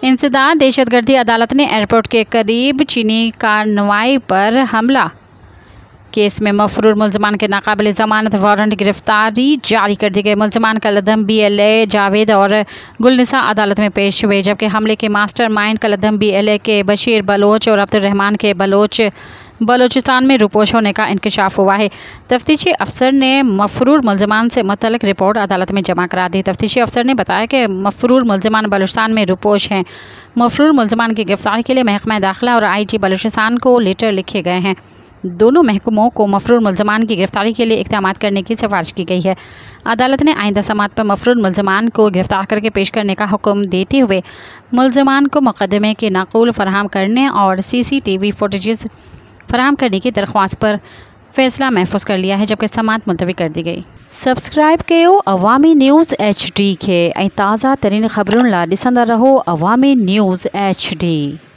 इंसदाद दहशतगर्दी अदालत ने एयरपोर्ट के करीब चीनी कार्रवाई पर हमला केस में मफरूर मुलजमान के नाकाबिल ज़मानत वारंट गिरफ्तारी जारी कर दी गई। मुलजमान कलदम BLA जावेद और गुलनिसा अदालत में पेश हुए, जबकि हमले के मास्टरमाइंड कलदम BLA के बशीर बलोच और अब्दुर्रहमान के बलोचिस्तान में रुपोश होने का इंकशाफ हुआ है। तफ्तीशी अफसर ने मफरूर मुलजमान से मुतल्लिक रिपोर्ट अदालत में जमा करा दी। तफ्तीशी अफसर ने बताया कि मफरूर मुलजमान बलूचिस्तान में रुपोश हैं। मफरूर मुलजमान की गिरफ्तारी के लिए महकमा दाखिला और IG बलूचिस्तान को लेटर लिखे गए हैं। दोनों महकमों को मफरूर मुलजमान की गिरफ्तारी के लिए इक़दामात करने की सिफारिश की गई है। अदालत ने आइंदा समात पर मफरूर मुलजमान को गिरफ्तार करके पेश करने का हुक्म देते हुए मुलजमान को मुकदमे के नक़ूल फराहम करने और CCTV फुटेजेस फराहम करने की दरख्वास्त पर फैसला महफूज कर लिया है, जबकि समात मुलतवी कर दी गई। सब्सक्राइब कयो अवामी न्यूज़ HD के ताज़ा तरीन ख़बरुन ला ॾिसंदा रहो अवामी न्यूज़ HD।